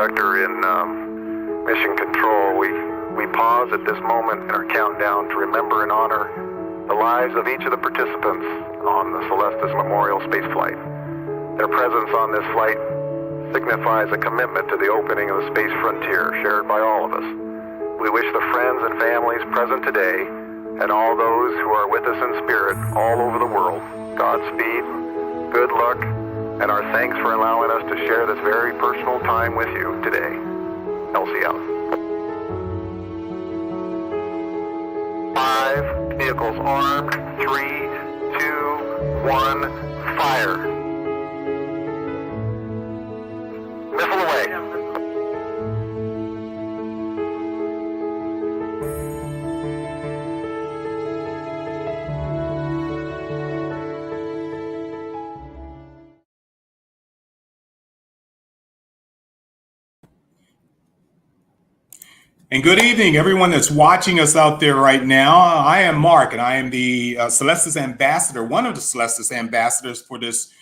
Director in Mission Control. We pause at this moment in our countdown to remember and honor the lives of each of the participants on the Celestis Memorial Spaceflight. Their presence on this flight signifies a commitment to the opening of the space frontier shared by all of us. We wish the friends and families present today and all those who are with us in spirit all over the world Godspeed, good luck, and our thanks for allowing us to share this very personal time with you today. Elsie out. 5 vehicles armed. 3, 2, 1, fire. Missile away. And good evening, everyone that's watching us out there right now. I am Mark, and I am the Celestis ambassador, one of the Celestis ambassadors for this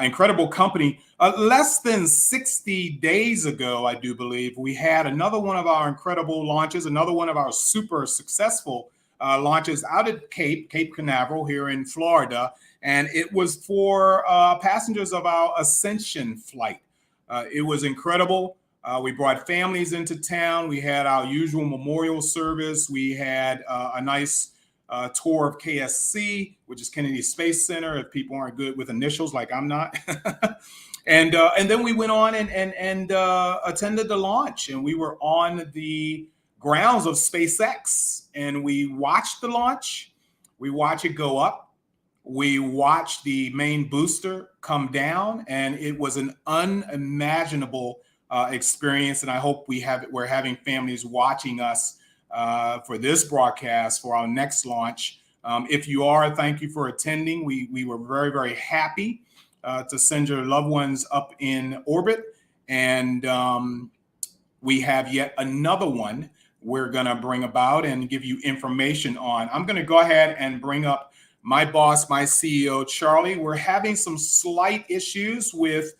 incredible company. Less than 60 days ago, I do believe, we had another one of our incredible launches, another one of our super successful launches out at Cape Canaveral here in Florida. And it was for passengers of our Ascension flight. It was incredible. We brought families into town. We had our usual memorial service. We had a nice tour of KSC, which is Kennedy Space Center, if people aren't good with initials like I'm not. and then we went on and attended the launch. And we were on the grounds of SpaceX. And we watched the launch. We watched it go up. We watched the main booster come down. And it was an unimaginable experience, and I hope we're having families watching us for this broadcast for our next launch. If you are, thank you for attending. We were very, very happy to send your loved ones up in orbit, and we have yet another one we're going to bring about and give you information on. I'm going to go ahead and bring up my boss, my CEO, Charlie. We're having some slight issues with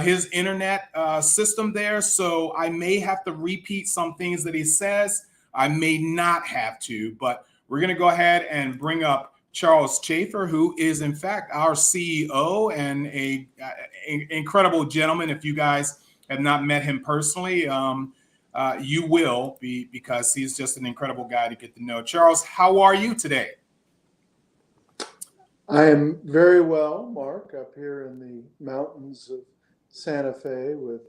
his internet system there. So I may have to repeat some things that he says. I may not have to, but we're going to go ahead and bring up Charles Chafer, who is in fact our CEO and a incredible gentleman. If you guys have not met him personally, you will be, because he's just an incredible guy to get to know. Charles, how are you today? I am very well, Mark, up here in the mountains of Santa Fe with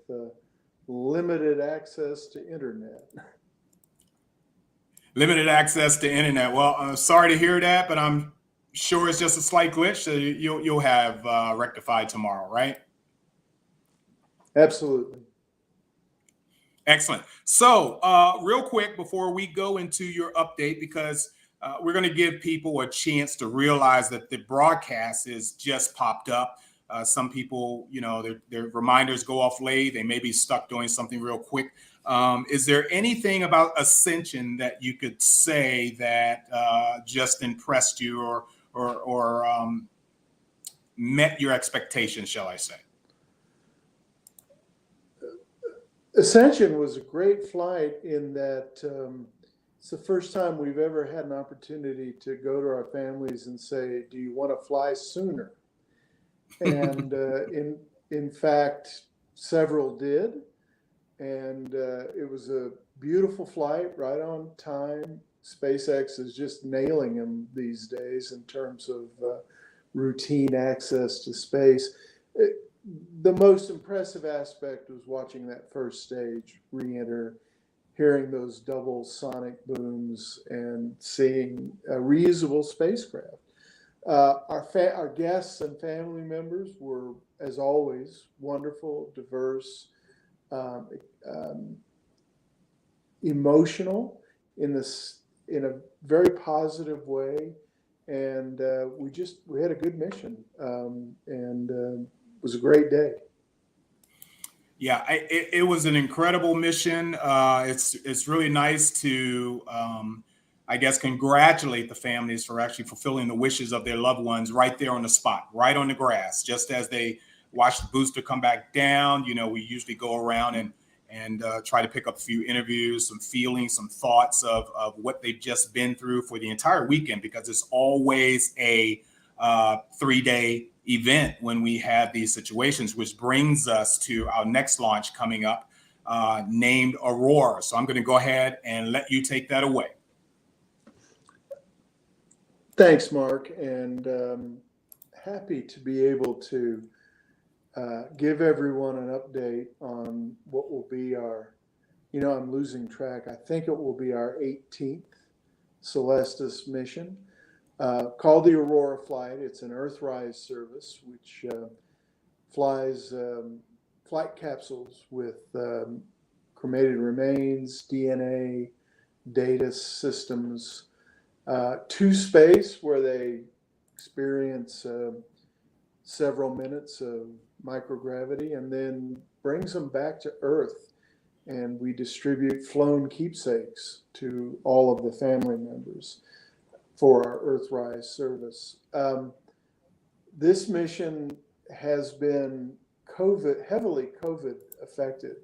limited access to internet. Limited access to internet. Well, sorry to hear that, but I'm sure it's just a slight glitch. So you'll have rectified tomorrow, right? Absolutely. Excellent. So real quick before we go into your update, because we're going to give people a chance to realize that the broadcast is just popped up. Some people, their reminders go off late. They may be stuck doing something real quick. Is there anything about Ascension that you could say that just impressed you or met your expectations, shall I say? Ascension was a great flight in that it's the first time we've ever had an opportunity to go to our families and say, do you want to fly sooner? And in fact, several did. And it was a beautiful flight, right on time. SpaceX is just nailing them these days in terms of routine access to space. The most impressive aspect was watching that first stage re-enter, hearing those double sonic booms and seeing a reusable spacecraft. Our guests and family members were, as always, wonderful, diverse, emotional in a very positive way, and we had a good mission, and it was a great day. Yeah, it was an incredible mission. It's really nice to, I guess, congratulate the families for actually fulfilling the wishes of their loved ones right there on the spot, right on the grass, just as they watch the booster come back down. We usually go around and try to pick up a few interviews, some feelings, some thoughts of what they've just been through for the entire weekend, because it's always a 3-day event when we have these situations, which brings us to our next launch coming up, named Aurora. So I'm going to go ahead and let you take that away. Thanks, Mark, and happy to be able to give everyone an update on what will be our, I'm losing track. I think it will be our 18th Celestis mission, called the Aurora flight. It's an Earthrise service, which flies flight capsules with cremated remains, DNA, data systems, to space, where they experience several minutes of microgravity, and then brings them back to Earth, and we distribute flown keepsakes to all of the family members for our Earthrise service. This mission has been heavily COVID affected.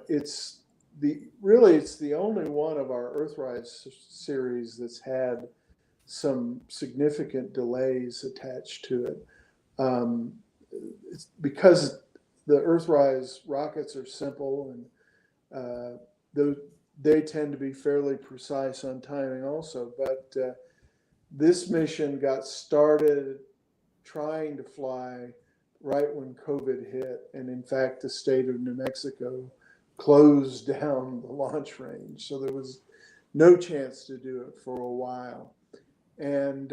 It's the only one of our Earthrise series that's had some significant delays attached to it. It's because the Earthrise rockets are simple, and they tend to be fairly precise on timing also. But this mission got started trying to fly right when COVID hit, and in fact, the state of New Mexico closed down the launch range, so there was no chance to do it for a while. And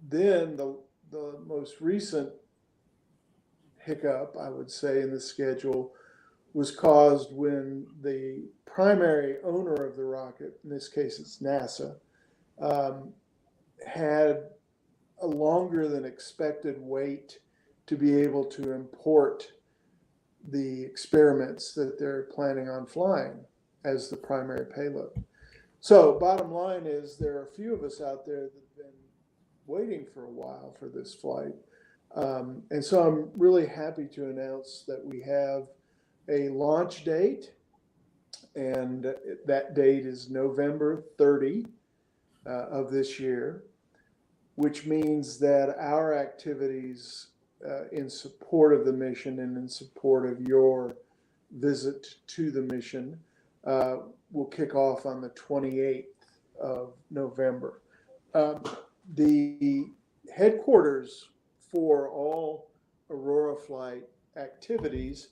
then the most recent hiccup, I would say, in the schedule was caused when the primary owner of the rocket, in this case it's NASA, had a longer than expected wait to be able to import the experiments that they're planning on flying as the primary payload. So bottom line is, there are a few of us out there that have been waiting for a while for this flight. And so I'm really happy to announce that we have a launch date, and that date is November 30 of this year, which means that our activities in support of the mission and in support of your visit to the mission will kick off on the 28th of November. The headquarters for all Aurora flight activities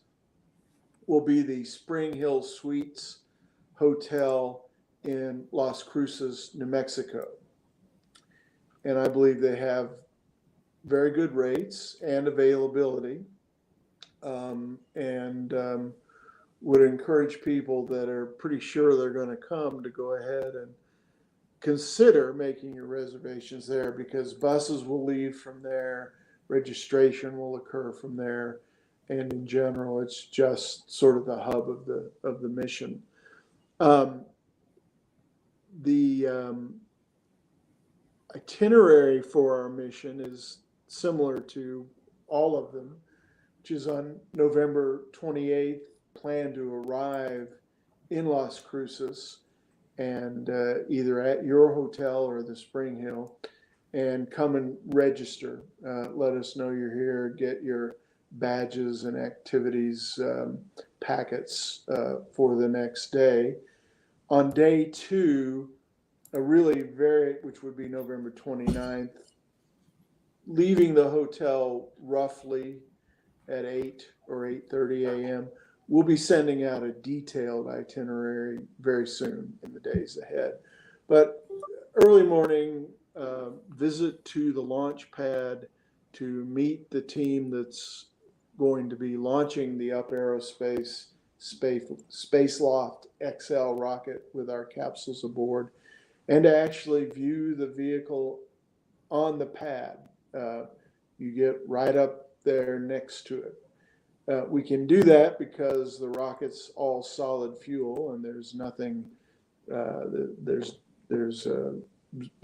will be the Spring Hill Suites Hotel in Las Cruces, New Mexico. And I believe they have very good rates and availability, and would encourage people that are pretty sure they're going to come to go ahead and consider making your reservations there, because buses will leave from there, registration will occur from there, and in general, it's just sort of the hub of the mission. The itinerary for our mission is similar to all of them, which is on November 28th, plan to arrive in Las Cruces, and either at your hotel or the Spring Hill, and come and register. Let us know you're here, get your badges and activities packets for the next day. On day 2, which would be November 29th, leaving the hotel roughly at 8 or 8:30 a.m. We'll be sending out a detailed itinerary very soon in the days ahead. But early morning visit to the launch pad to meet the team that's going to be launching the Up Aerospace Spaceflight XL rocket with our capsules aboard, and to actually view the vehicle on the pad. You get right up there next to it. We can do that because the rocket's all solid fuel, and there's nothing, there's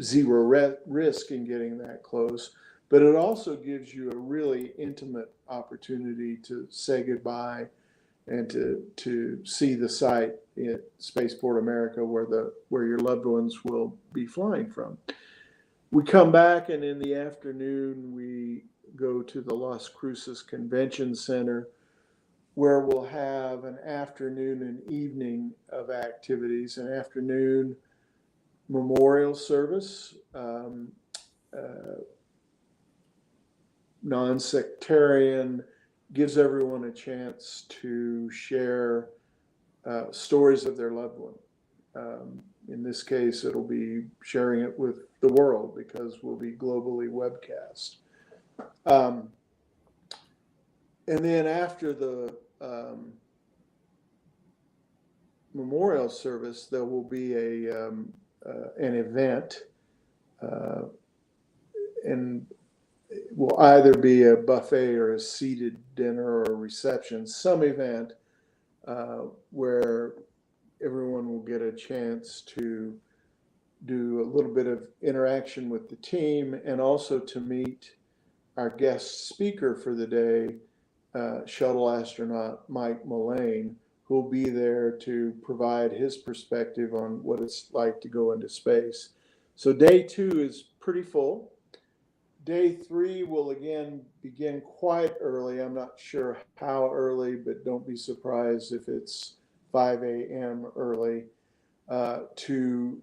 zero risk in getting that close. But it also gives you a really intimate opportunity to say goodbye and to see the site at Spaceport America where your loved ones will be flying from. We come back, and in the afternoon we go to the Las Cruces Convention Center, where we'll have an afternoon and evening of activities. An afternoon memorial service, non-sectarian, gives everyone a chance to share stories of their loved one. In this case, it'll be sharing it with the world because we'll be globally webcast. And then after the memorial service, there will be an event, and it will either be a buffet or a seated dinner or a reception, some event where everyone will get a chance to do a little bit of interaction with the team and also to meet our guest speaker for the day, shuttle astronaut Mike Mullane, who will be there to provide his perspective on what it's like to go into space. So day 2 is pretty full. Day 3 will again begin quite early. I'm not sure how early, but don't be surprised if it's 5 a.m. early, to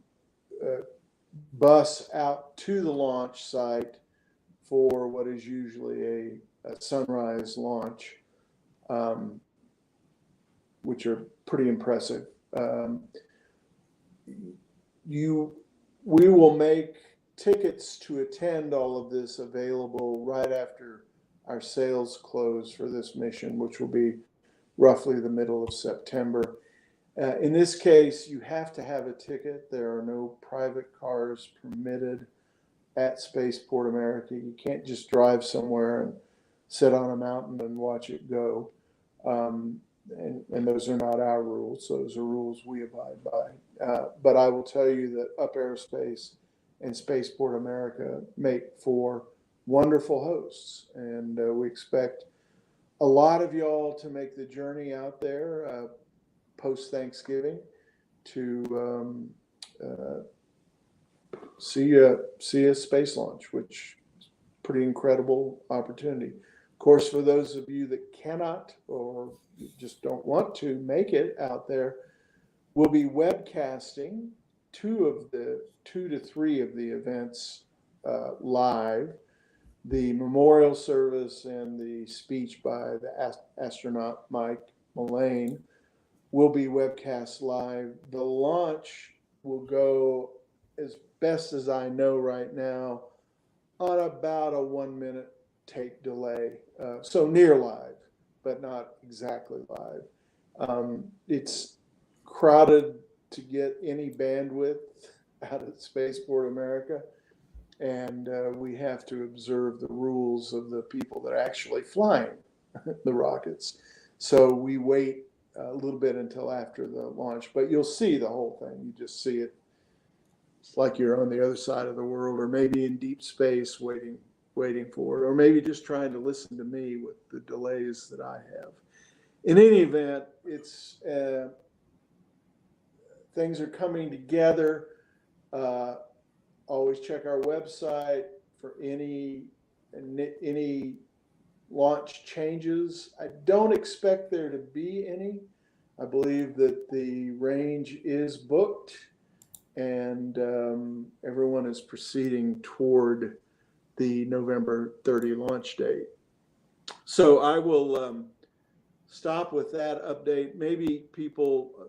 bus out to the launch site for what is usually a sunrise launch, which are pretty impressive. We will make tickets to attend all of this available right after our sales close for this mission, which will be roughly the middle of September. In this case, you have to have a ticket. There are no private cars permitted at Spaceport America. You can't just drive somewhere and sit on a mountain and watch it go. And those are not our rules. Those are rules we abide by. But I will tell you that Up Aerospace and Spaceport America make for wonderful hosts. And we expect a lot of y'all to make the journey out there post-Thanksgiving to see a space launch, which is a pretty incredible opportunity. Of course, for those of you that cannot or just don't want to make it out there, we'll be webcasting 2 to 3 of the events live. The memorial service and the speech by the astronaut Mike Mullane will be webcast live. The launch will go, as best as I know right now, on about a 1-minute tape delay. So near live, but not exactly live. It's crowded to get any bandwidth out at Spaceport America. And we have to observe the rules of the people that are actually flying the rockets. So we wait a little bit until after the launch, but you'll see the whole thing. You just see it like you're on the other side of the world, or maybe in deep space waiting for it, or maybe just trying to listen to me with the delays that I have. In any event, it's things are coming together. Always check our website for any launch changes. I don't expect there to be any. I believe that the range is booked, and everyone is proceeding toward the November 30 launch date. So I will stop with that update. Maybe people,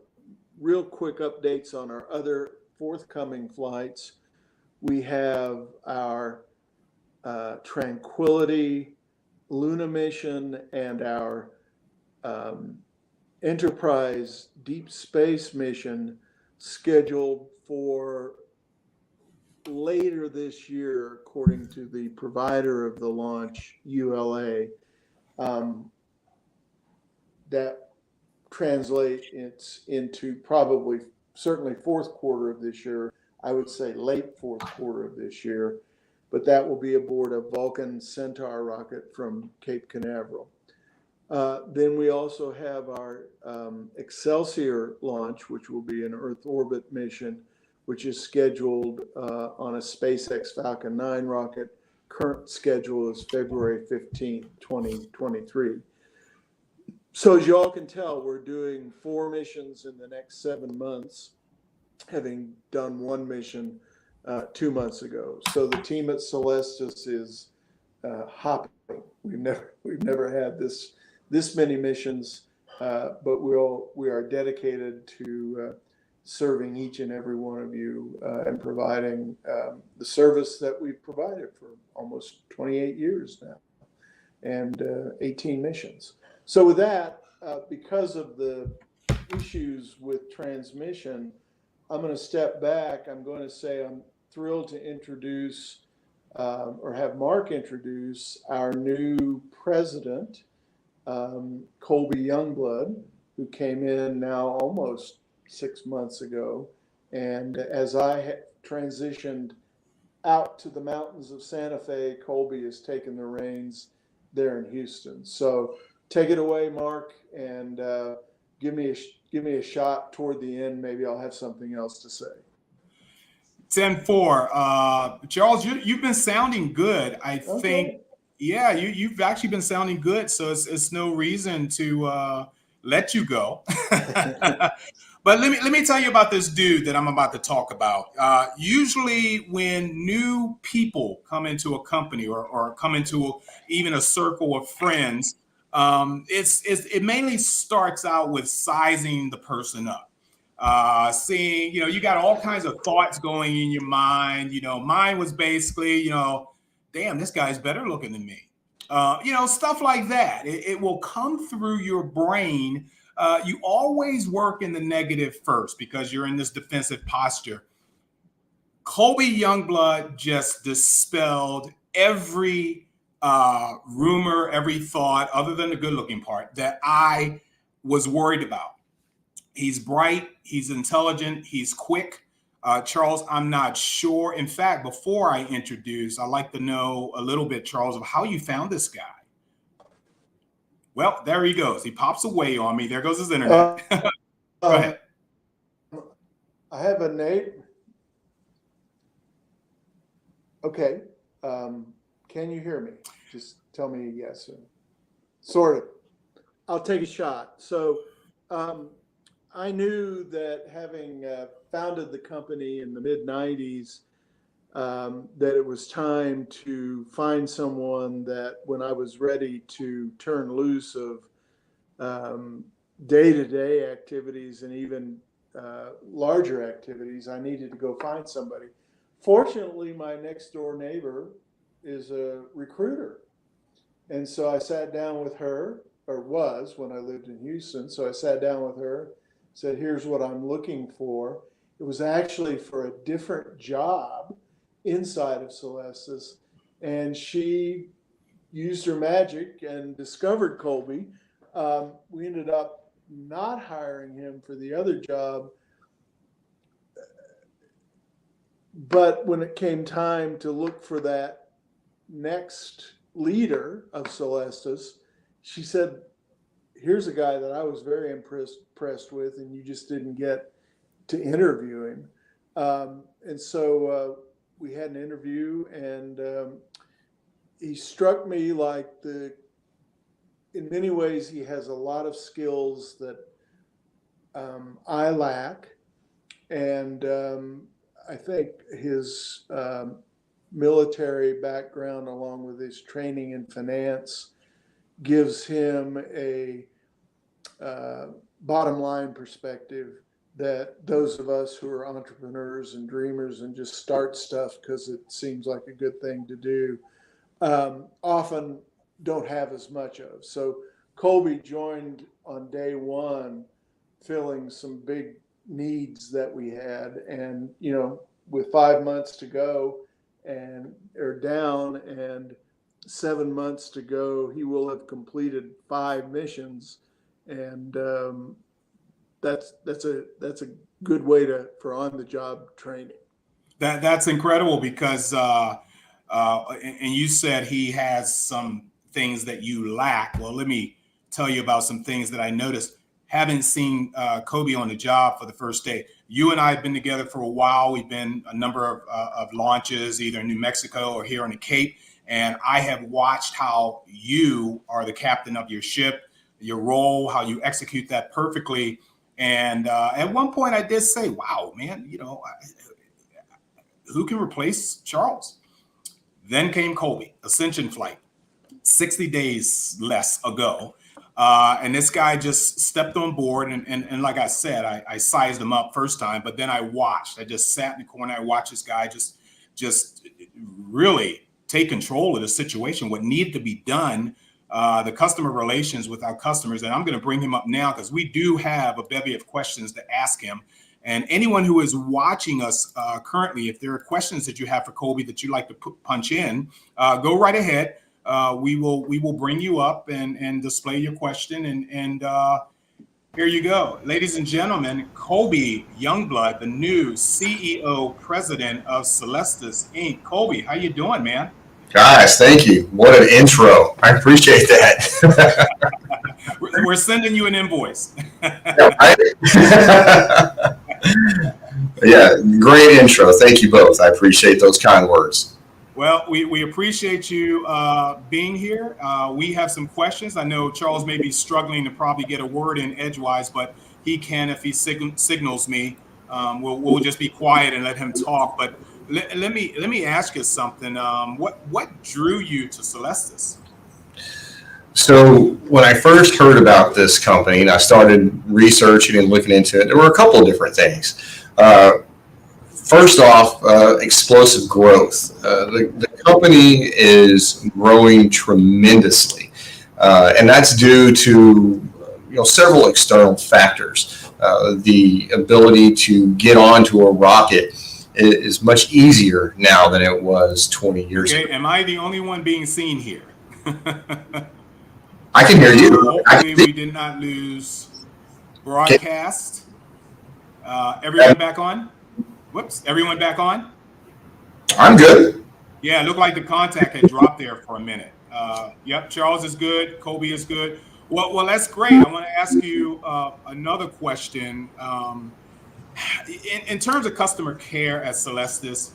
real quick updates on our other forthcoming flights. We have our Tranquility Luna mission and our Enterprise Deep Space mission scheduled for later this year, according to the provider of the launch, ULA. That translates into probably, certainly fourth quarter of this year. I would say late fourth quarter of this year, but that will be aboard a Vulcan Centaur rocket from Cape Canaveral. Then we also have our Excelsior launch, which will be an Earth orbit mission, which is scheduled on a SpaceX Falcon 9 rocket. Current schedule is February 15th, 2023. So as you all can tell, we're doing 4 missions in the next 7 months, having done 1 mission 2 months ago. So the team at Celestis is hopping. We've never had this many missions, but we are dedicated to serving each and every one of you and providing the service that we've provided for almost 28 years now, and 18 missions. So with that, because of the issues with transmission, I'm going to step back. I'm going to say I'm thrilled to introduce or have Marc introduce our new president, Colby Youngblood, who came in now almost 6 months ago. And as I transitioned out to the mountains of Santa Fe, Colby has taken the reins there in Houston. So take it away, Marc, and give me a shot toward the end. Maybe I'll have something else to say. 10-4. Charles, you've been sounding good. I think, yeah, you've actually been sounding good. So it's no reason to let you go. But let me tell you about this dude that I'm about to talk about. Usually when new people come into a company or come into even a circle of friends, it mainly starts out with sizing the person up. Seeing, you got all kinds of thoughts going in your mind. Mine was basically, damn, this guy's better looking than me. Stuff like that. It will come through your brain. You always work in the negative first because you're in this defensive posture. Colby Youngblood just dispelled every rumor, every thought, other than the good-looking part, that I was worried about. He's bright, he's intelligent, he's quick. Charles, I'm not sure. In fact, before I introduce, I'd like to know a little bit, Charles, of how you found this guy. Well, there he goes. He pops away on me. There goes his internet. Go ahead. I have a name. Okay. Can you hear me? Just tell me yes. Sort of. I'll take a shot. So I knew that having founded the company in the mid-90s, that it was time to find someone that when I was ready to turn loose of day-to-day activities and even larger activities, I needed to go find somebody. Fortunately, my next door neighbor is a recruiter. And so I sat down with her, or was when I lived in Houston. So I sat down with her, said, here's what I'm looking for. It was actually for a different job inside of Celestis. And she used her magic and discovered Colby. We ended up not hiring him for the other job. But when it came time to look for that next leader of Celestis, she said, here's a guy that I was very impressed with, and you just didn't get to interview him. And so we had an interview, and he struck me like in many ways, he has a lot of skills that I lack. And I think his military background, along with his training in finance, gives him a bottom line perspective that those of us who are entrepreneurs and dreamers and just start stuff because it seems like a good thing to do often don't have as much of. So Colby joined on day one, filling some big needs that we had, and with 5 months to go or down and 7 months to go, he will have completed 5 missions, and that's a good way for on-the-job training. That's incredible because and you said he has some things that you lack. Well, let me tell you about some things that I noticed. Haven't seen Colby on the job for the first day. You and I have been together for a while. We've been a number of launches, either in New Mexico or here on the Cape. And I have watched how you are the captain of your ship, your role, how you execute that perfectly. And at one point I did say, wow, man, who can replace Charles? Then came Colby, Ascension flight, 60 days less ago. And this guy just stepped on board. And like I said, I sized him up first time, but then I just sat in the corner. I watched this guy just really take control of the situation, what needed to be done, the customer relations with our customers. And I'm going to bring him up now because we do have a bevy of questions to ask him. And anyone who is watching us currently, if there are questions that you have for Colby that you'd like to punch in, go right ahead. We will bring you up and display your question. And here you go. Ladies and gentlemen, Colby Youngblood, the new CEO, president of Celestis, Inc. Colby, how you doing, man? Guys, thank you. What an intro. I appreciate that. We're sending you an invoice. Yeah, great intro. Thank you both. I appreciate those kind words. Well, we appreciate you being here. We have some questions. I know Charles may be struggling to probably get a word in edgewise, but he can if he signals me. We'll just be quiet and let him talk. But let me ask you something. What drew you to Celestis? So when I first heard about this company and I started researching and looking into it, there were a couple of different things. First off, explosive growth. The company is growing tremendously, and that's due to several external factors. The ability to get onto a rocket is much easier now than it was 20 years ago. Am I the only one being seen here? I can hear you. Hopefully we did not lose broadcast. Everyone back on? Whoops, everyone back on? I'm good. Yeah, it looked like the contact had dropped there for a minute. Yep, Charles is good. Colby is good. Well, that's great. I want to ask you another question. In terms of customer care at Celestis,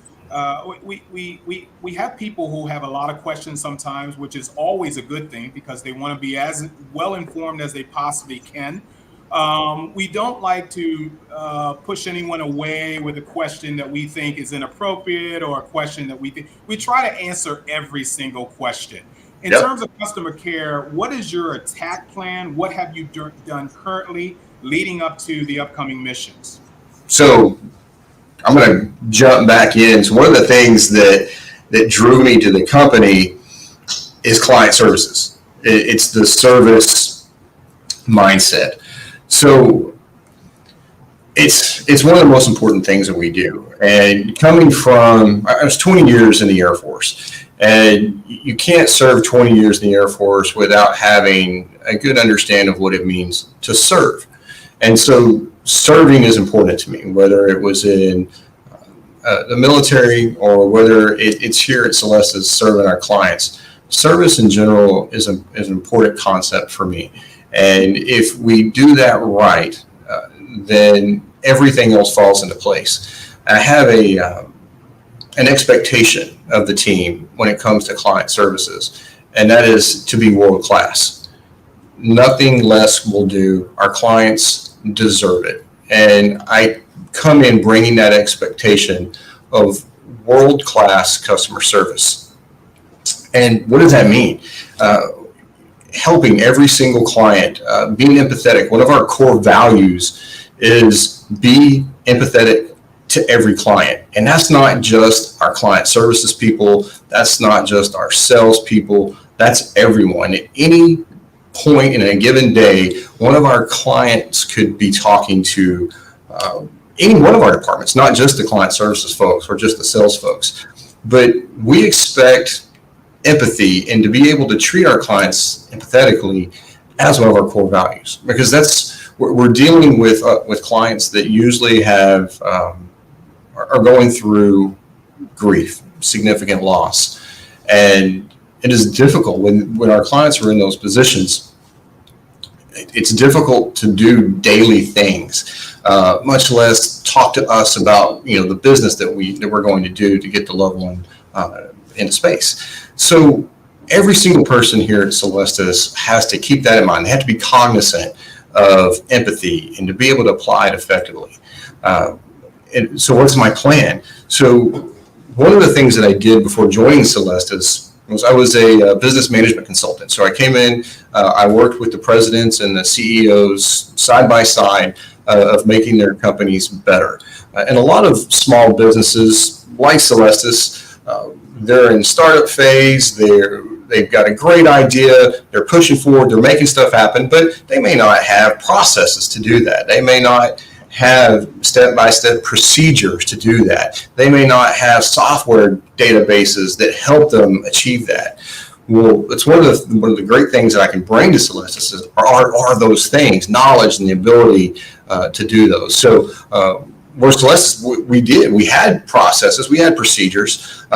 we have people who have a lot of questions sometimes, which is always a good thing because they want to be as well informed as they possibly can. We don't like to push anyone away with a question that we think is inappropriate or a question that we try to answer every single question. In terms of customer care, what is your attack plan? What have you done currently leading up to the upcoming missions? So I'm going to jump back in. So one of the things that drew me to the company is client services. It's the service mindset. So it's one of the most important things that we do. And coming from, I was 20 years in the Air Force, and you can't serve 20 years in the Air Force without having a good understanding of what it means to serve. And so serving is important to me, whether it was in the military or whether it's here at Celestis serving our clients. Service in general is an important concept for me. And if we do that right, then everything else falls into place. I have an expectation of the team when it comes to client services, and that is to be world class. Nothing less will do. Our clients deserve it. And I come in bringing that expectation of world class customer service. And what does that mean? Helping every single client, being empathetic. One of our core values is be empathetic to every client. And that's not just our client services people. That's not just our sales people. That's everyone. At any point in a given day, one of our clients could be talking to any one of our departments, not just the client services folks or just the sales folks. But we expect empathy and to be able to treat our clients empathetically as one of our core values, because we're dealing with clients that usually have are going through grief, significant loss, and it is difficult when our clients are in those positions it's difficult to do daily things, much less talk to us about the business that we're going to do to get the loved one into space. So every single person here at Celestis has to keep that in mind. They have to be cognizant of empathy and to be able to apply it effectively. And so what's my plan? So one of the things that I did before joining Celestis was I was a business management consultant. So I came in, I worked with the presidents and the CEOs side by side of making their companies better. And a lot of small businesses like Celestis, they're in startup phase, they've got a great idea, they're pushing forward, they're making stuff happen, but they may not have processes to do that. They may not have step-by-step procedures to do that. They may not have software databases that help them achieve that. Well, it's one of the great things that I can bring to Celestis are those things, knowledge and the ability to do those. So where Celestis, we had processes, we had procedures.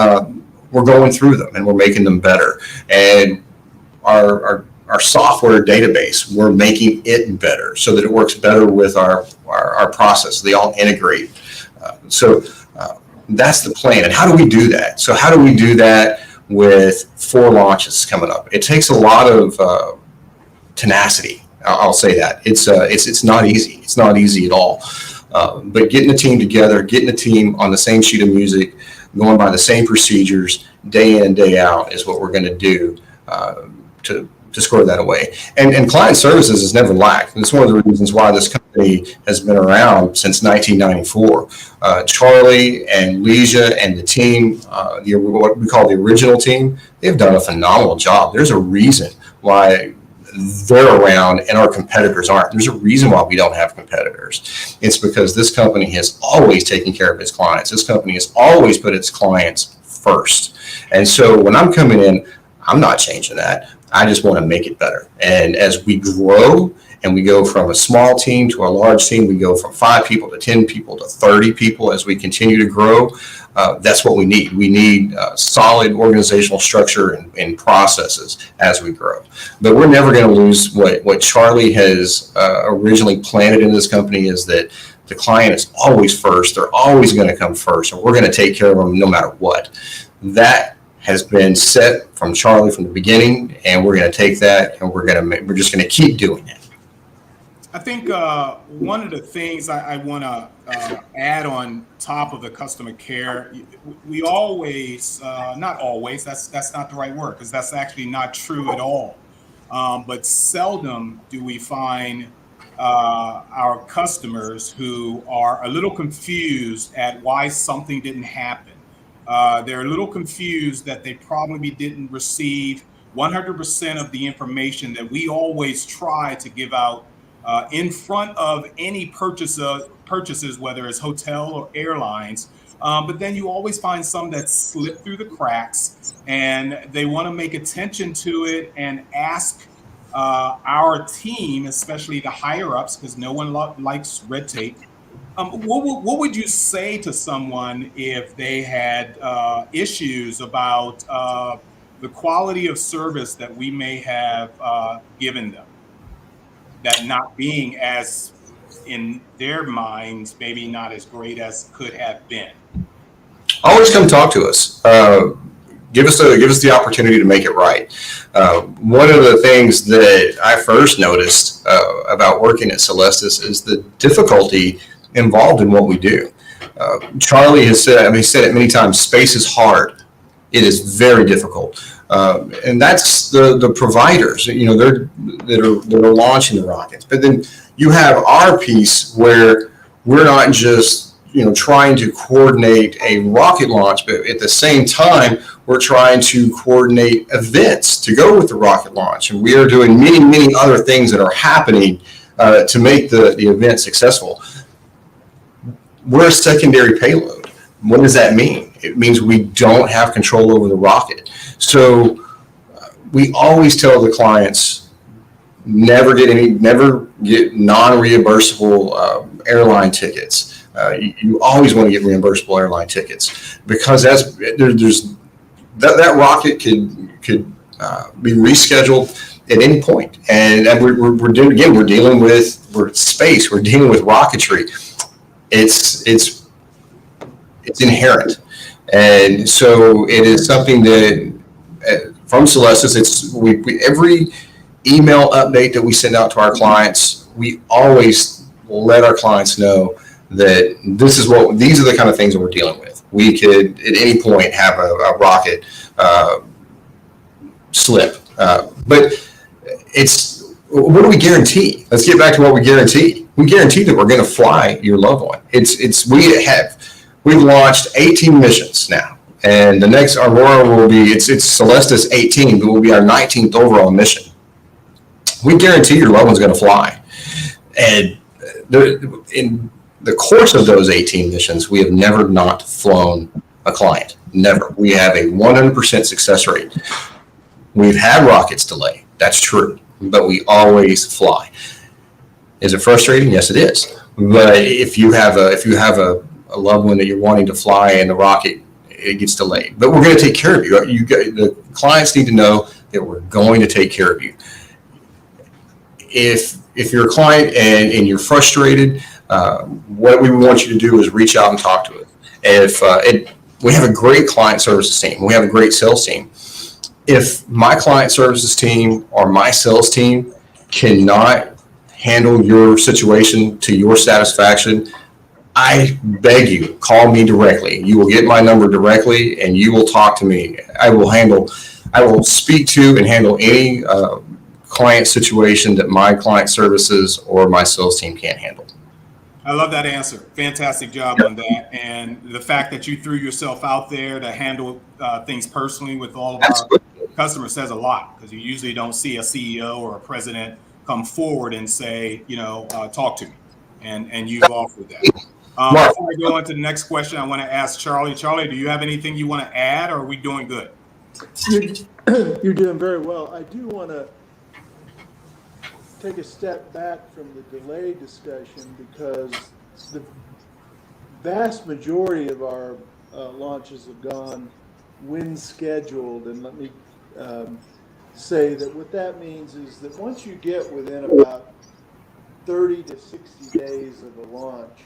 We're going through them and we're making them better. And our software database, we're making it better so that it works better with our process. They all integrate. So that's the plan. And how do we do that? So how do we do that with 4 launches coming up? It takes a lot of tenacity. I'll say that. It's not easy. It's not easy at all. But getting a team together, getting a team on the same sheet of music, going by the same procedures day in and day out is what we're going to do to score that away. And client services has never lacked. And it's one of the reasons why this company has been around since 1994. Charlie and Leisha and the team, what we call the original team, they've done a phenomenal job. There's a reason why they're around and our competitors aren't. There's a reason why we don't have competitors. It's because this company has always taken care of its clients. This company has always put its clients first. And so when I'm coming in, I'm not changing that. I just want to make it better. And as we grow and we go from a small team to a large team, we go from 5 people to 10 people to 30 people as we continue to grow. That's what we need. We need solid organizational structure and processes as we grow. But we're never going to lose what Charlie has originally planted in this company, is that the client is always first. They're always going to come first, and we're going to take care of them no matter what. That has been set from Charlie from the beginning, and we're going to take that and we're just going to keep doing it. I think one of the things I want to add on top of the customer care, we always, not always, that's not the right word, because that's actually not true at all. But seldom do we find our customers who are a little confused at why something didn't happen. They're a little confused that they probably didn't receive 100% of the information that we always try to give out in front of any purchases, whether it's hotel or airlines. But then you always find some that slip through the cracks, and they want to make attention to it and ask our team, especially the higher ups, because no one likes red tape. What would you say to someone if they had issues about the quality of service that we may have given them, that not being, as in their minds, maybe not as great as could have been? Always come talk to us. Give us the opportunity to make it right. One of the things that I first noticed about working at Celestis is the difficulty involved in what we do. Charlie has said, he said it many times, space is hard. It is very difficult. And that's the providers, that are launching the rockets. But then you have our piece where we're not just, trying to coordinate a rocket launch, but at the same time, we're trying to coordinate events to go with the rocket launch. And we are doing many, many other things that are happening to make the event successful. We're a secondary payload. What does that mean? It means we don't have control over the rocket. So we always tell the clients, never get non-reimbursable airline tickets. You always want to get reimbursable airline tickets, because that rocket could be rescheduled. at any point. And we're dealing with space. We're dealing with rocketry. It's inherent. And so it is something that from Celestis, every email update that we send out to our clients, we always let our clients know that these are the kind of things that we're dealing with. We could at any point have a rocket slip, but what do we guarantee? Let's get back to what we guarantee. We guarantee that we're going to fly your loved one. We've launched 18 missions now, and the next Aurora will be it's Celestis 18, but will be our 19th overall mission. We guarantee your loved one's going to fly, and in the course of those 18 missions, we have never not flown a client. Never. We have a 100% success rate. We've had rockets delay. That's true, but we always fly. Is it frustrating? Yes, it is. But if you have a loved one that you're wanting to fly and the rocket, it gets delayed. But we're going to take care of you. The clients need to know that we're going to take care of you. If you're a client and you're frustrated, what we want you to do is reach out and talk to us. We have a great client services team. We have a great sales team. If my client services team or my sales team cannot handle your situation to your satisfaction, I beg you, call me directly. You will get my number directly and you will talk to me. I will speak to and handle any client situation that my client services or my sales team can't handle. I love that answer. Fantastic job on that. And the fact that you threw yourself out there to handle things personally with all of our customers says a lot, because you usually don't see a CEO or a president come forward and say, talk to me. And you've offered that. Before I go on to the next question, I want to ask Charlie. Charlie, do you have anything you want to add, or are we doing good? You're doing very well. I do want to take a step back from the delay discussion, because the vast majority of our launches have gone when scheduled. And let me say that what that means is that once you get within about 30 to 60 days of a launch,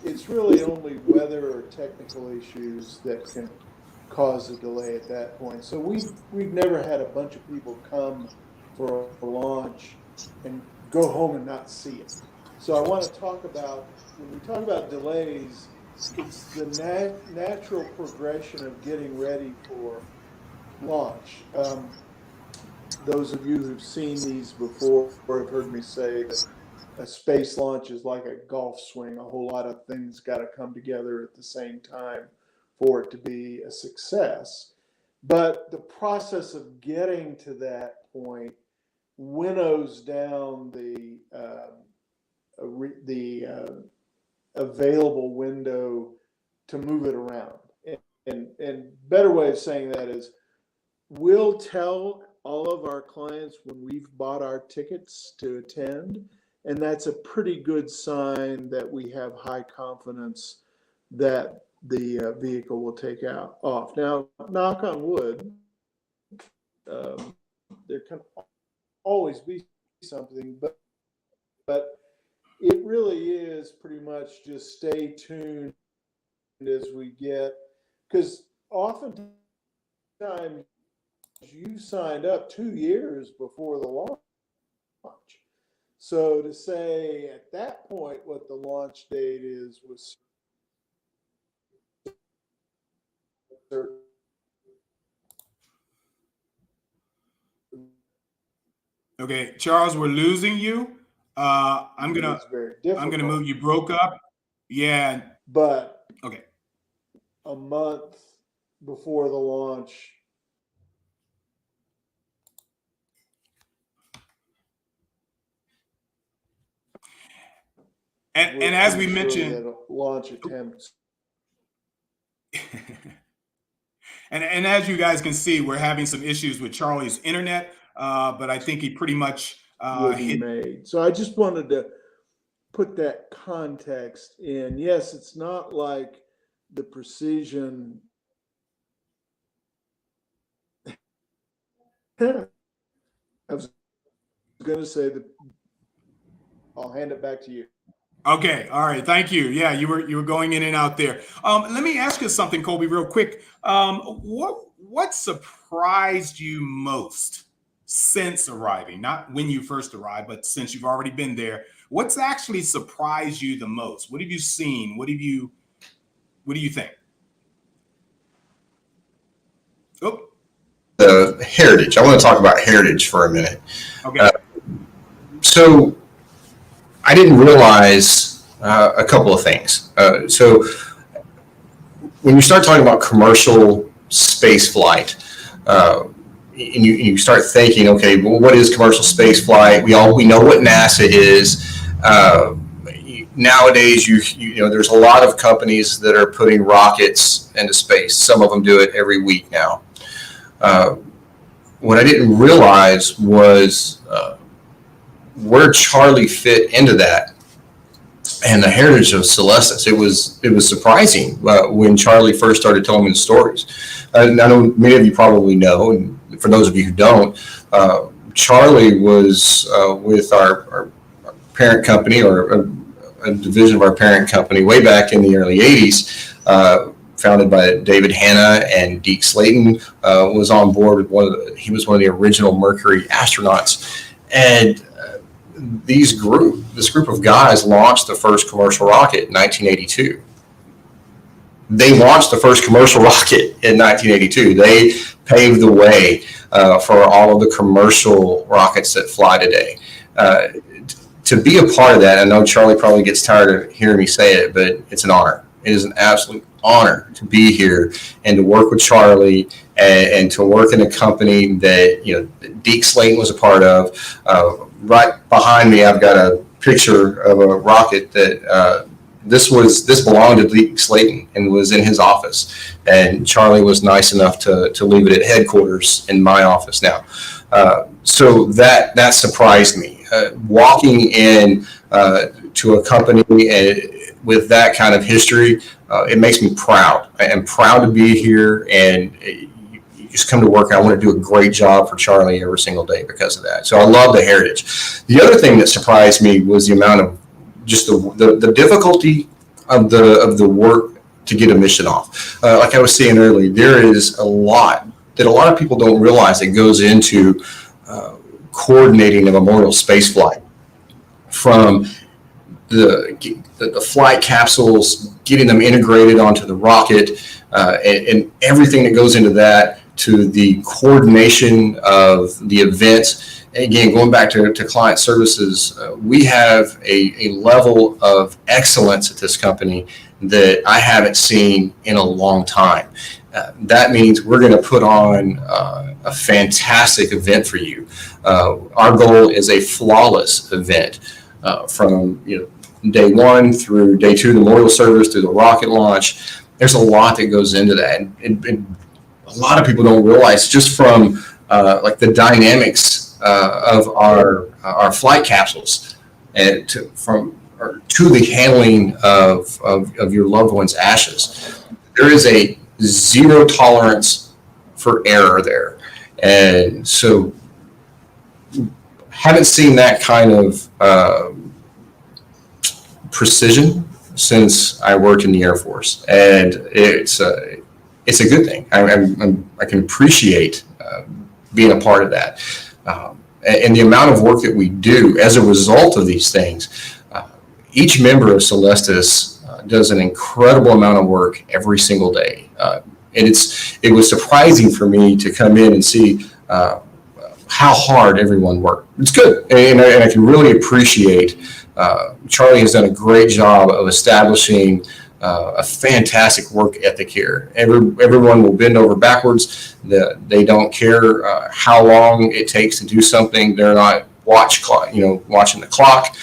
it's really only weather or technical issues that can cause a delay at that point. So we've never had a bunch of people come for a launch and go home and not see it. So I want to talk about, when we talk about delays, it's the natural progression of getting ready for launch. Those of you who've seen these before have heard me say that a space launch is like a golf swing. A whole lot of things got to come together at the same time for it to be a success. But the process of getting to that point winnows down the available window to move it around. And better way of saying that is, we'll tell all of our clients when we've bought our tickets to attend, and that's a pretty good sign that we have high confidence that the vehicle will take off. Now, knock on wood, there can always be something, but it really is pretty much just stay tuned as we get, because oftentimes you signed up 2 years before the launch. So to say at that point what the launch date is was certain. Okay, Charles, we're losing you. I'm gonna move. You broke up. Yeah. But okay. A month before the launch. And as we mentioned, launch attempts. and as you guys can see, we're having some issues with Charlie's internet, but I think he pretty much made. So I just wanted to put that context in. Yes, it's not like the precision going to say that I'll hand it back to you. Okay. All right. Thank you. Yeah, you were going in and out there. Let me ask you something, Colby, real quick. What surprised you most since arriving? Not when you first arrived, but since you've already been there. What's actually surprised you the most? What have you seen? What do you think? Oh. The heritage. I want to talk about heritage for a minute. Okay. So I didn't realize a couple of things. So when you start talking about commercial space flight, and you start thinking, okay, well, what is commercial space flight? We know what NASA is. Nowadays, you know, there's a lot of companies that are putting rockets into space. Some of them do it every week now. What I didn't realize was where Charlie fit into that, and the heritage of Celestis. It was surprising when Charlie first started telling me the stories. I know many of you probably know, and for those of you who don't, Charlie was with our parent company, or a division of our parent company, way back in the early 80s. Founded by David Hanna, and Deke Slayton was on board with he was one of the original Mercury astronauts. And this group of guys launched the first commercial rocket in 1982. They launched the first commercial rocket in 1982. They paved the way for all of the commercial rockets that fly today. To be a part of that, I know Charlie probably gets tired of hearing me say it, but it's an honor. It is an absolute honor to be here and to work with Charlie and to work in a company that, you know, Deke Slayton was a part of. Right behind me, I've got a picture of a rocket that this belonged to Deke Slayton and was in his office. And Charlie was nice enough to leave it at headquarters in my office now. So that surprised me. Walking in to a company with that kind of history, it makes me proud. I am proud to be here, and you just come to work. And I want to do a great job for Charlie every single day because of that. So I love the heritage. The other thing that surprised me was the amount of just the difficulty of the work to get a mission off. Like I was saying earlier, there is a lot that a lot of people don't realize that goes into coordinating a memorial space flight, from the flight capsules, getting them integrated onto the rocket, and everything that goes into that, to the coordination of the event. And again, going back to client services, we have a level of excellence at this company that I haven't seen in a long time. That means we're going to put on a fantastic event for you. Our goal is a flawless event, from day one through day two, the memorial service, through the rocket launch. There's a lot that goes into that, and a lot of people don't realize, just from like the dynamics of our flight capsules, and to the handling of your loved one's ashes. There is a zero tolerance for error there, and so haven't seen that kind of precision since I worked in the Air Force, and it's a good thing. I can appreciate being a part of that, and the amount of work that we do as a result of these things. Each member of Celestis does an incredible amount of work every single day, and it was surprising for me to come in and see how hard everyone worked. It's good, and I can really appreciate. Charlie has done a great job of establishing a fantastic work ethic here. Everyone will bend over backwards. They don't care how long it takes to do something. They're not watching the clock.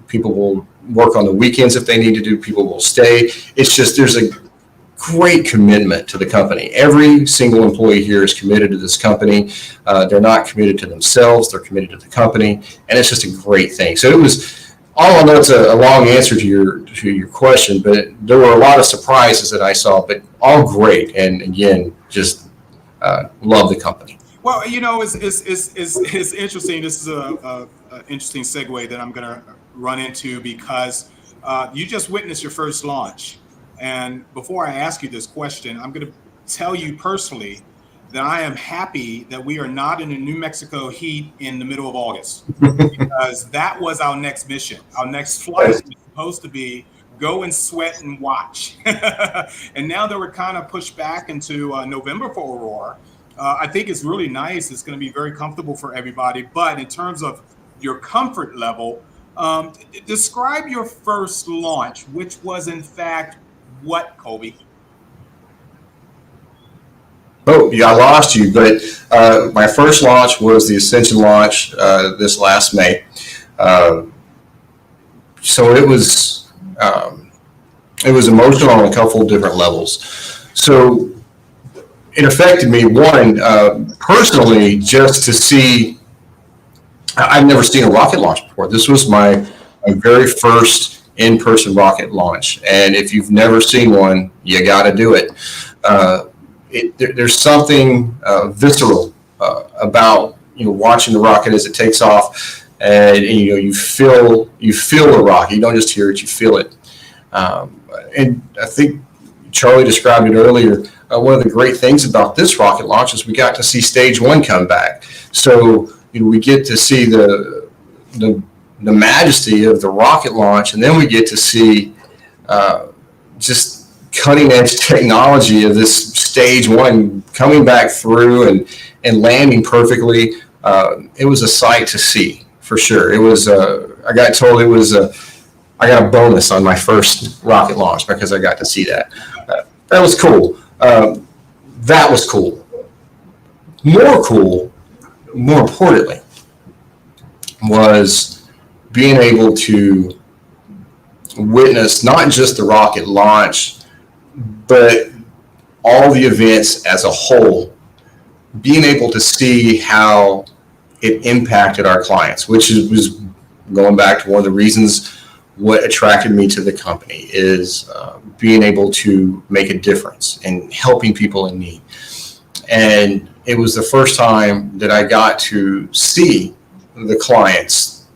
People will work on the weekends if they need to do. People will stay. It's just, there's a great commitment to the company. Every single employee here is committed to this company. They're not committed to themselves. They're committed to the company, and it's just a great thing. So it was. I know it's a long answer to your question, but there were a lot of surprises that I saw, but all great. And again, just love the company. Well, you know, it's interesting. This is a interesting segue that I'm going to run into because you just witnessed your first launch. And before I ask you this question, I'm going to tell you personally that I am happy that we are not in the New Mexico heat in the middle of August, because that was our next mission. Our next flight was supposed to be go and sweat and watch. And now that we're kind of pushed back into November for Aurora, I think it's really nice. It's going to be very comfortable for everybody. But in terms of your comfort level, describe your first launch, which was in fact what, Colby? Oh, yeah, I lost you. But my first launch was the Ascension launch this last May. So it was emotional on a couple of different levels. So it affected me, one, personally, just to see. I've never seen a rocket launch before. This was my very first in-person rocket launch. And if you've never seen one, you got to do it. There's something visceral about watching the rocket as it takes off, and you feel the rocket. You don't just hear it, you feel it. And I think Charlie described it earlier. One of the great things about this rocket launch is we got to see stage one come back. So we get to see the majesty of the rocket launch, and then we get to see just cutting edge technology of this stage one coming back through and landing perfectly. It was a sight to see, for sure. It was. I got told it was. I got a bonus on my first rocket launch because I got to see that. That was cool. That was cool. More importantly, was being able to witness not just the rocket launch, but all the events as a whole, being able to see how it impacted our clients, which was going back to one of the reasons what attracted me to the company is being able to make a difference and helping people in need. And it was the first time that I got to see the clients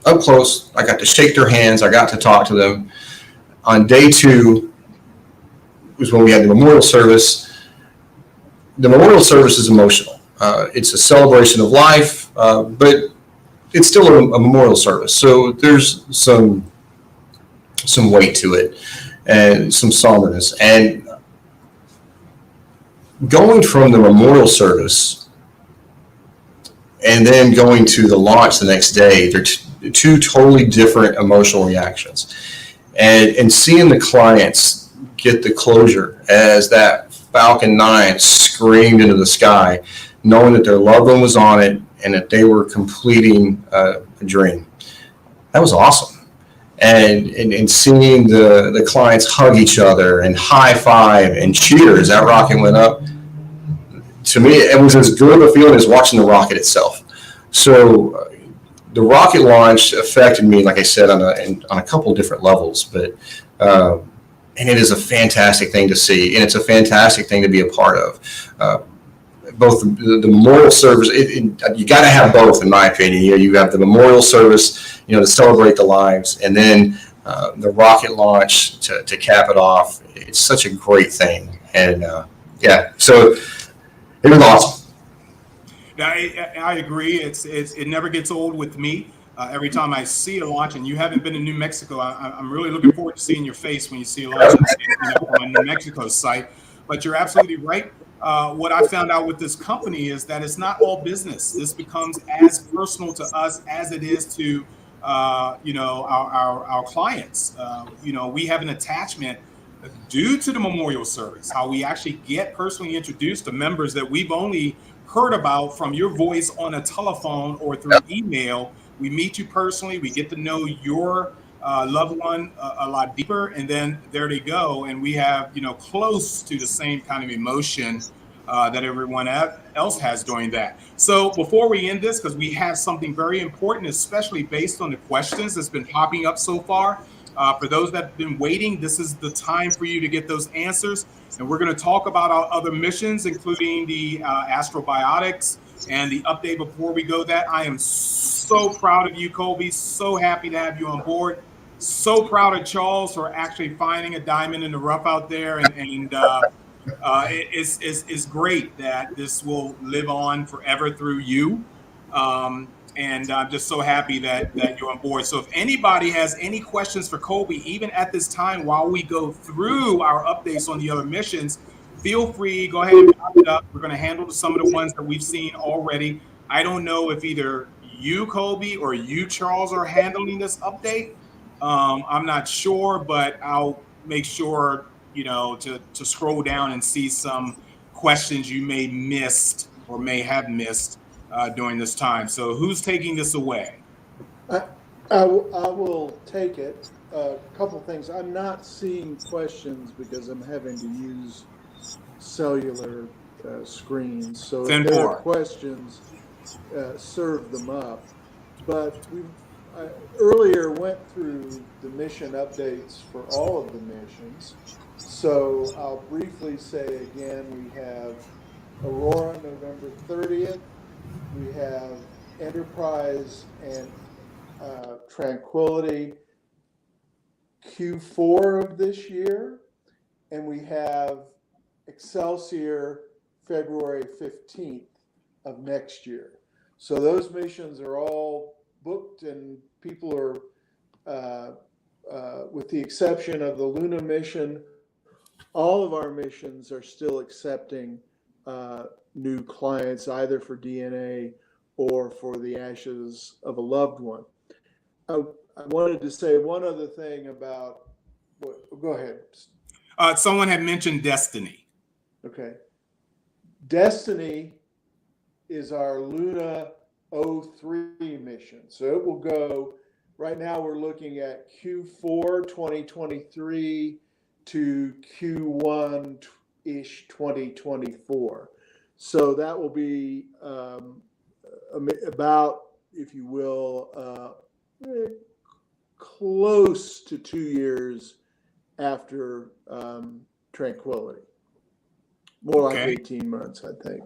up close. I got to shake their hands. I got to talk to them. On day two was when we had the memorial service. The memorial service is emotional. It's a celebration of life, but it's still a memorial service. So there's some weight to it and some somberness. And going from the memorial service and then going to the launch the next day, they're two totally different emotional reactions. And seeing the clients get the closure as that Falcon 9 screamed into the sky, knowing that their loved one was on it and that they were completing a dream. That was awesome. And seeing the clients hug each other and high five and cheer as that rocket went up, to me, it was as good of a feeling as watching the rocket itself. So the rocket launch affected me, like I said, on a couple of different levels, but and it is a fantastic thing to see, and it's a fantastic thing to be a part of. Both the memorial service, you got to have both, in my opinion. You have the memorial service, to celebrate the lives, and then the rocket launch to cap it off. It's such a great thing, and so it was awesome. I agree. It never gets old with me. Every time I see a launch, and you haven't been in New Mexico, I'm really looking forward to seeing your face when you see a launch on a New Mexico site. But you're absolutely right. What I found out with this company is that it's not all business. This becomes as personal to us as it is to, our clients. We have an attachment due to the memorial service, how we actually get personally introduced to members that we've only heard about from your voice on a telephone or through email. We meet you personally. We get to know your loved one a lot deeper, and then there they go, and we have close to the same kind of emotion that everyone else has during that. So before we end this, because we have something very important, especially based on the questions that's been popping up so far, For those that have been waiting, this is the time for you to get those answers. And we're going to talk about our other missions, including the astrobiotics and the update. Before we go that, I am so proud of you, Colby. So happy to have you on board. So proud of Charles for actually finding a diamond in the rough out there. And it's great that this will live on forever through you. And I'm just so happy that you're on board. So if anybody has any questions for Colby, even at this time, while we go through our updates on the other missions, feel free, go ahead and pop it up. We're going to handle some of the ones that we've seen already. I don't know if either you, Colby, or you, Charles, are handling this update. I'm not sure, but I'll make sure, to scroll down and see some questions you may missed or may have missed during this time. So who's taking this away? I will take it. A couple things. I'm not seeing questions because I'm having to use cellular screens. So if there are questions, serve them up. But we earlier went through the mission updates for all of the missions. So I'll briefly say again, we have Aurora November 30th. We have Enterprise and Tranquility Q4 of this year, and we have Excelsior February 15th of next year. So those missions are all booked, and people are, with the exception of the Luna mission, all of our missions are still accepting new clients, either for DNA or for the ashes of a loved one. I wanted to say one other thing about go ahead. Someone had mentioned Destiny. Okay. Destiny is our Luna 03 mission. So it will go, right now we're looking at Q4 2023 to Q1-ish 2024. So that will be about, if you will, close to 2 years after Tranquility. More like 18 months, I think.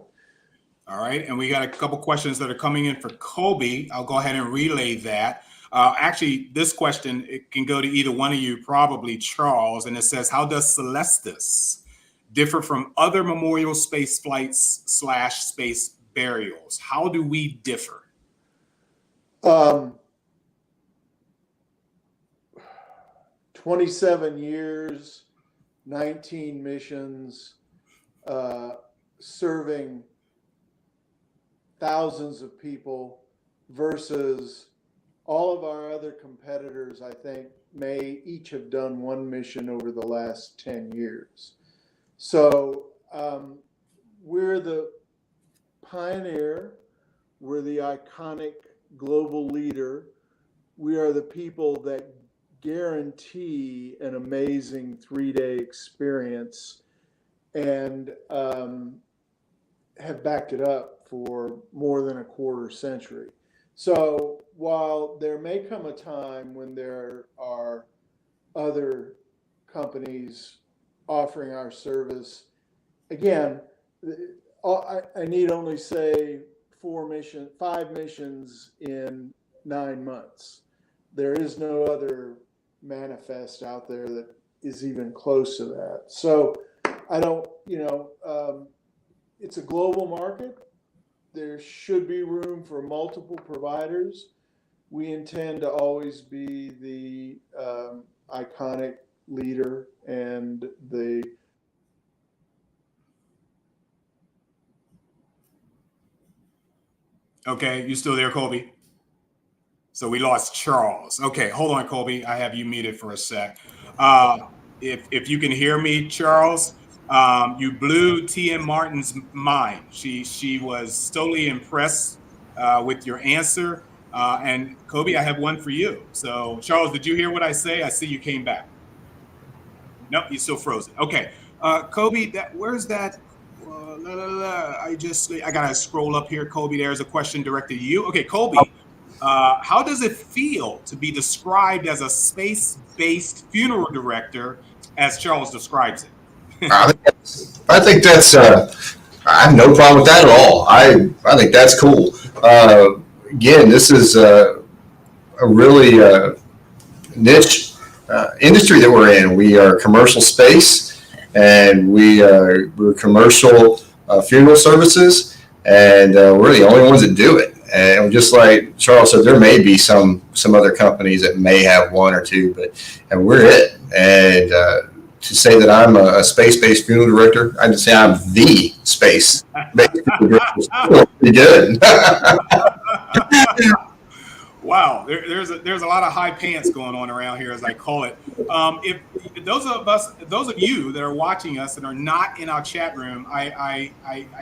All right. And we got a couple questions that are coming in for Colby. I'll go ahead and relay that. Actually, this question, it can go to either one of you, probably Charles. And it says, how does Celestis differ from other memorial space flights / space burials? How do we differ? 27 years, 19 missions, serving thousands of people versus all of our other competitors, I think, may each have done one mission over the last 10 years. So we're the pioneer, we're the iconic global leader. We are the people that guarantee an amazing 3-day experience and have backed it up for more than a quarter century. So while there may come a time when there are other companies offering our service, again, I need only say 5 missions in 9 months. There is no other manifest out there that is even close to that. So I don't, it's a global market. There should be room for multiple providers. We intend to always be the iconic leader and the Okay, you still there, Colby? So we lost Charles. Okay, hold on, Colby. I have you muted for a sec. If you can hear me, Charles, you blew T.M. Martin's mind. She was totally impressed with your answer. And Colby, I have one for you. So Charles, did you hear what I say? I see you came back. Nope, you're still frozen. Okay, Colby, where's that? I gotta scroll up here, Colby. There's a question directed to you. Okay, Colby, How does it feel to be described as a space-based funeral director, as Charles describes it? I think that's I have no problem with that at all. I think that's cool. Again, this is a really niche industry that we're in. We are commercial space, and we're commercial funeral services, and we're the only ones that do it. And just like Charles said, there may be some other companies that may have one or two, and we're it. And to say that I'm a space-based funeral director, I'd say I'm the space-based funeral director. Pretty good. Wow, there's a lot of high pants going on around here, as I call it. If those of you that are watching us and are not in our chat room, I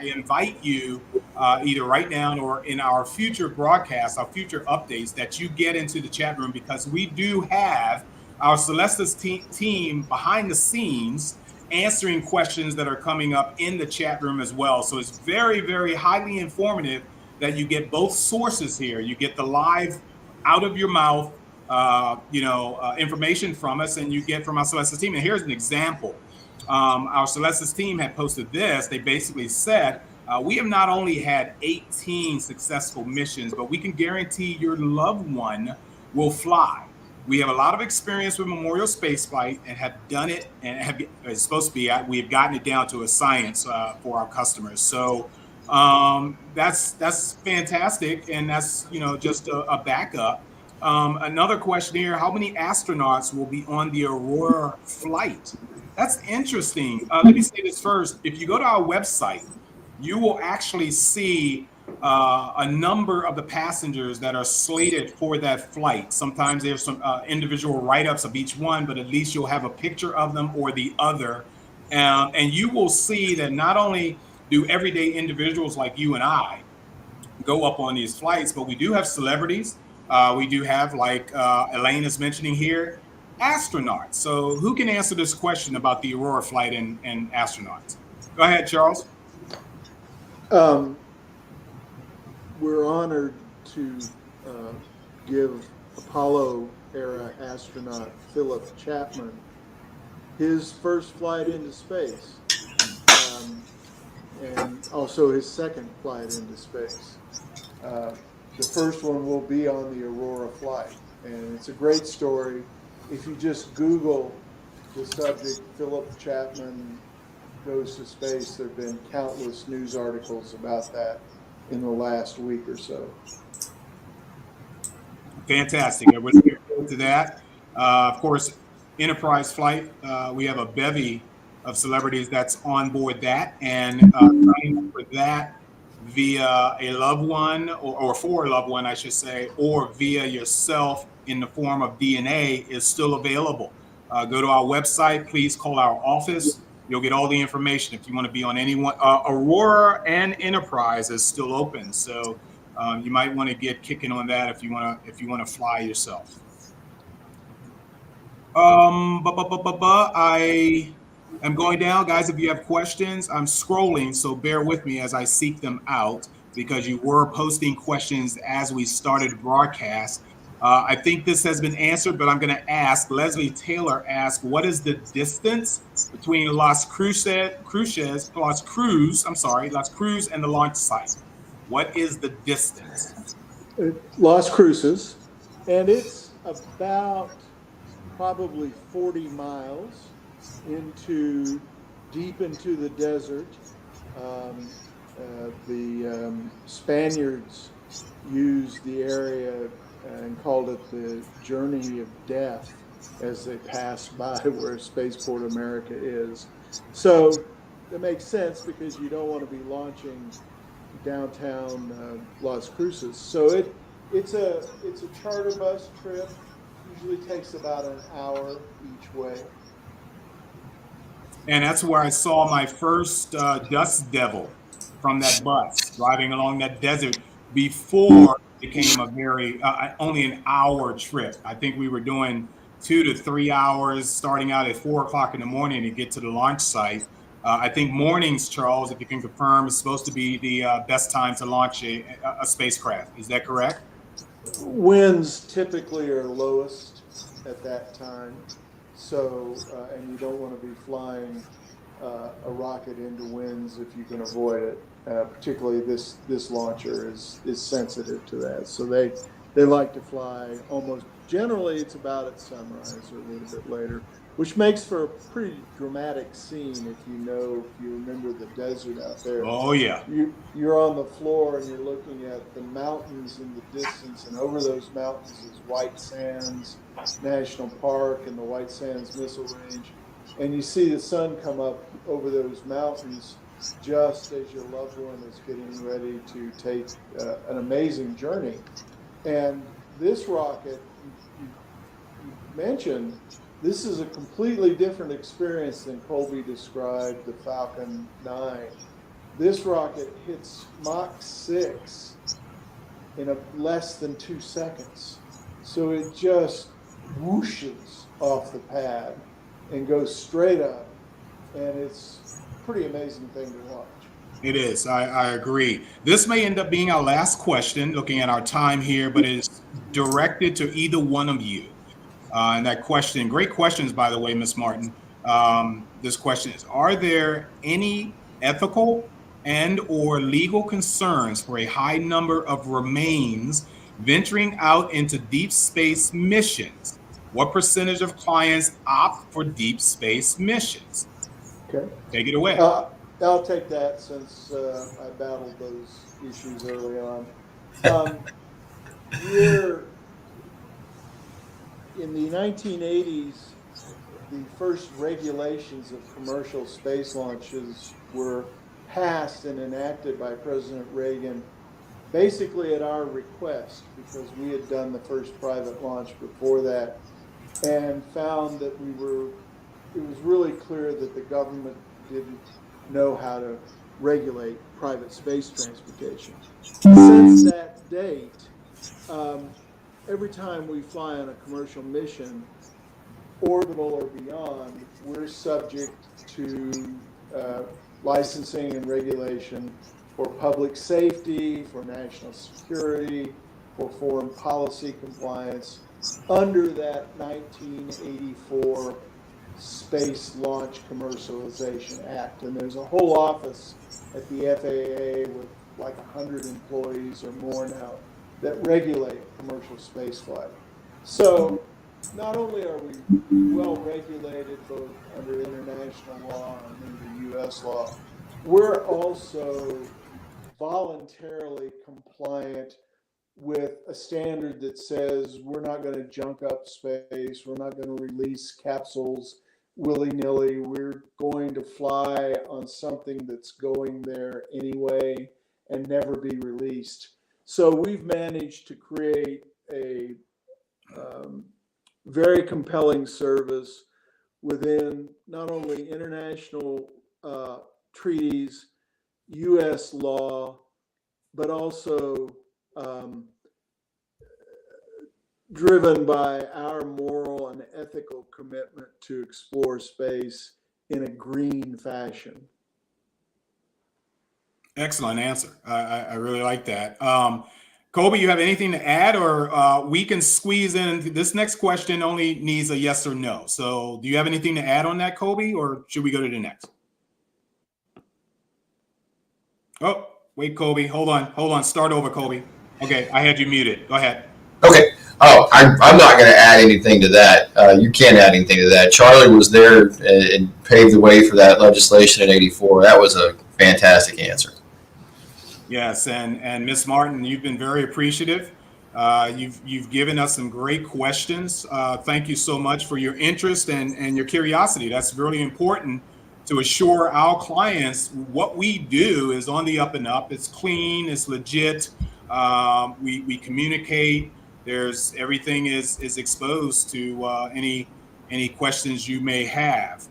invite you either right now or in our future broadcasts, our future updates, that you get into the chat room, because we do have our Celestis team behind the scenes answering questions that are coming up in the chat room as well. So it's very, very highly informative that you get both sources here. You get the live, out of your mouth, information from us, and you get from our Celestis team. And here's an example. Our Celestis team had posted this. They basically said, we have not only had 18 successful missions, but we can guarantee your loved one will fly. We have a lot of experience with Memorial Spaceflight and have done it, and it's supposed to be, we have gotten it down to a science for our customers. So that's fantastic, and that's just a backup. Another question here: how many astronauts will be on the Aurora flight? That's interesting. Let me say this first. If you go to our website, you will actually see a number of the passengers that are slated for that flight. Sometimes there's some individual write-ups of each one, but at least you'll have a picture of them or the other, and you will see that not only do everyday individuals like you and I go up on these flights, but we do have celebrities. We do have, like Elaine is mentioning here, astronauts. So who can answer this question about the Aurora flight and astronauts? Go ahead, Charles. We're honored to give Apollo-era astronaut Philip Chapman his first flight into space. And also his second flight into space. The first one will be on the Aurora flight, and it's a great story. If you just Google the subject, Philip Chapman goes to space, there have been countless news articles about that in the last week or so. Fantastic. I was here to that. Of course, Enterprise flight, we have a bevy of celebrities that's on board that, and signing up for that via a loved one or for a loved one, I should say, or via yourself in the form of DNA is still available. Go to our website, please call our office. You'll get all the information if you want to be on any one. Aurora and Enterprise is still open, so you might want to get kicking on that if you want to fly yourself. I'm going down, guys. If you have questions, I'm scrolling, so bear with me as I seek them out, because you were posting questions as we started broadcast. I think this has been answered, but I'm going to ask. Leslie Taylor asked, what is the distance between Las Cruces and the launch site? What is the distance? Las Cruces, and it's about probably 40 miles deep into the desert. The Spaniards used the area and called it the Journey of Death as they passed by where Spaceport America is. So it makes sense because you don't want to be launching downtown Las Cruces. So it's a charter bus trip. Usually takes about an hour each way. And that's where I saw my first dust devil from that bus, driving along that desert before it became a very, only an hour trip. I think we were doing 2 to 3 hours, starting out at 4 o'clock in the morning to get to the launch site. I think mornings, Charles, if you can confirm, is supposed to be the best time to launch a spacecraft. Is that correct? winds typically are lowest at that time. So, and you don't want to be flying a rocket into winds if you can avoid it. Particularly this launcher is sensitive to that. So they like to fly almost, generally it's about at sunrise or a little bit later, which makes for a pretty dramatic scene if you remember the desert out there. Oh yeah. You're on the floor and you're looking at the mountains in the distance, and over those mountains is White Sands National Park and the White Sands Missile Range. And you see the sun come up over those mountains just as your loved one is getting ready to take an amazing journey. And this rocket, you mentioned, this is a completely different experience than Colby described the Falcon 9. This rocket hits Mach 6 in less than 2 seconds. So it just whooshes off the pad and goes straight up. And it's a pretty amazing thing to watch. It is. I agree. This may end up being our last question, looking at our time here, but it is directed to either one of you. And that question, great questions, by the way, Ms. Martin. This question is, are there any ethical and or legal concerns for a high number of remains venturing out into deep space missions? What percentage of clients opt for deep space missions? Okay. Take it away. I'll take that since I battled those issues early on. In the 1980s, the first regulations of commercial space launches were passed and enacted by President Reagan, basically at our request, because we had done the first private launch before that, and found that it was really clear that the government didn't know how to regulate private space transportation. Since that date, every time we fly on a commercial mission, orbital or beyond, we're subject to licensing and regulation for public safety, for national security, for foreign policy compliance, under that 1984 Space Launch Commercialization Act. And there's a whole office at the FAA with like 100 employees or more now that regulate commercial spaceflight. So not only are we well regulated both under international law and under US law, we're also voluntarily compliant with a standard that says we're not going to junk up space, we're not going to release capsules willy-nilly, we're going to fly on something that's going there anyway and never be released. So we've managed to create a very compelling service within not only international treaties, US law, but also driven by our moral and ethical commitment to explore space in a green fashion. Excellent answer. I really like that. Colby, you have anything to add, or we can squeeze in? This next question only needs a yes or no. So do you have anything to add on that, Colby, or should we go to the next? Oh, wait, Colby. Hold on. Start over, Colby. Okay, I had you muted. Go ahead. Okay. Oh, I'm not going to add anything to that. You can't add anything to that. Charlie was there and paved the way for that legislation in '84. That was a fantastic answer. Yes, and Ms. Martin, you've been very appreciative. You've given us some great questions. Thank you so much for your interest and your curiosity. That's really important to assure our clients what we do is on the up and up. It's clean, it's legit. We communicate. Everything is exposed to any questions you may have.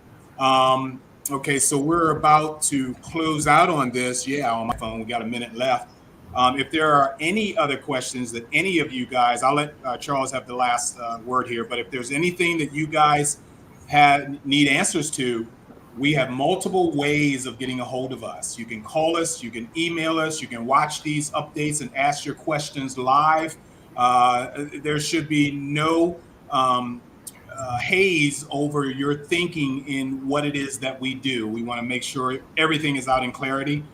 Okay, so we're about to close out on this. Yeah, on my phone, we got a minute left. If there are any other questions that any of you guys, I'll let Charles have the last word here, but if there's anything that you guys need answers to, we have multiple ways of getting a hold of us. You can call us, you can email us, you can watch these updates and ask your questions live. There should be no haze over your thinking in what it is that we do. We want to make sure everything is out in clarity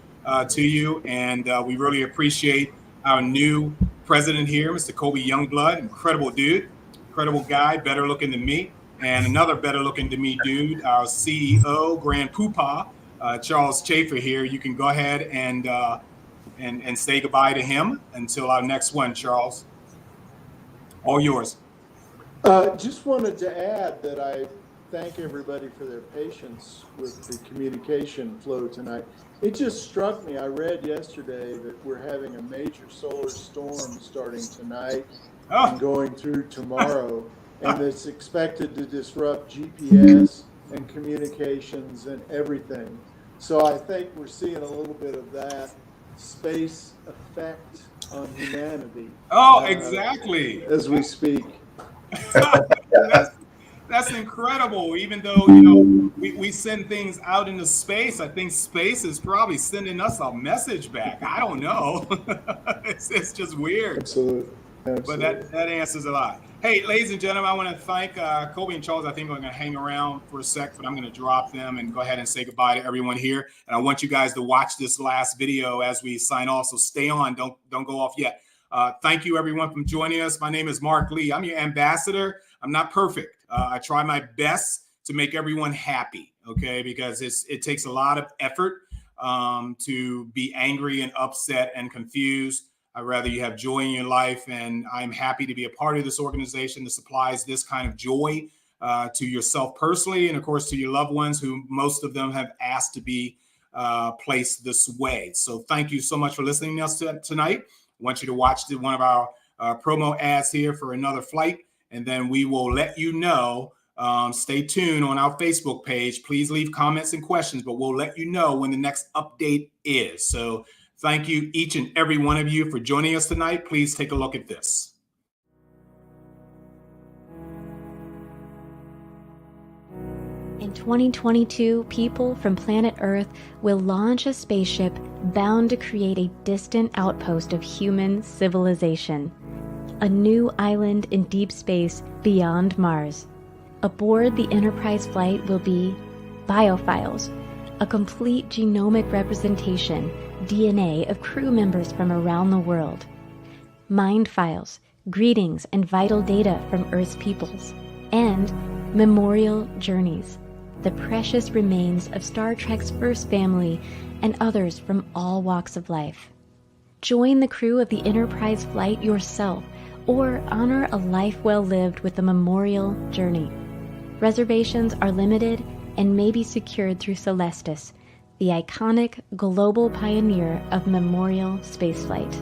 to you. And we really appreciate our new president here, Mr. Colby Youngblood. Incredible dude, incredible guy, better looking than me. And another better looking than me dude, our CEO, Grand Poopah, Charles Chafer here. You can go ahead and say goodbye to him until our next one, Charles. All yours. Just wanted to add that I thank everybody for their patience with the communication flow tonight. It just struck me, I read yesterday that we're having a major solar storm starting tonight and going through tomorrow, and it's expected to disrupt GPS and communications and everything. So I think we're seeing a little bit of that space effect on humanity. Exactly. As we speak. That's incredible. Even though we send things out into space, I think space is probably sending us a message back. I don't know. it's just weird. Absolutely. But that answers a lot. Hey, ladies and gentlemen, I want to thank Colby and Charles. I think we're going to hang around for a sec, but I'm going to drop them and go ahead and say goodbye to everyone here. And I want you guys to watch this last video as we sign off. So stay on. Don't go off yet. Thank you, everyone, for joining us. My name is Marc Lee. I'm your ambassador. I'm not perfect. I try my best to make everyone happy, okay? Because it takes a lot of effort to be angry and upset and confused. I'd rather you have joy in your life, and I'm happy to be a part of this organization that supplies this kind of joy to yourself personally and, of course, to your loved ones, who most of them have asked to be placed this way. So thank you so much for listening to us tonight. I want you to watch one of our promo ads here for another flight, and then we will let you know. Stay tuned on our Facebook page. Please leave comments and questions, but we'll let you know when the next update is. So thank you, each and every one of you, for joining us tonight. Please take a look at this. In 2022, people from planet Earth will launch a spaceship bound to create a distant outpost of human civilization. A new island in deep space beyond Mars. Aboard the Enterprise flight will be biofiles, a complete genomic representation, DNA of crew members from around the world. Mind files, greetings and vital data from Earth's peoples. And memorial journeys, the precious remains of Star Trek's first family and others from all walks of life. Join the crew of the Enterprise flight yourself, or honor a life well lived with a memorial journey. Reservations are limited and may be secured through Celestis, the iconic global pioneer of memorial spaceflight.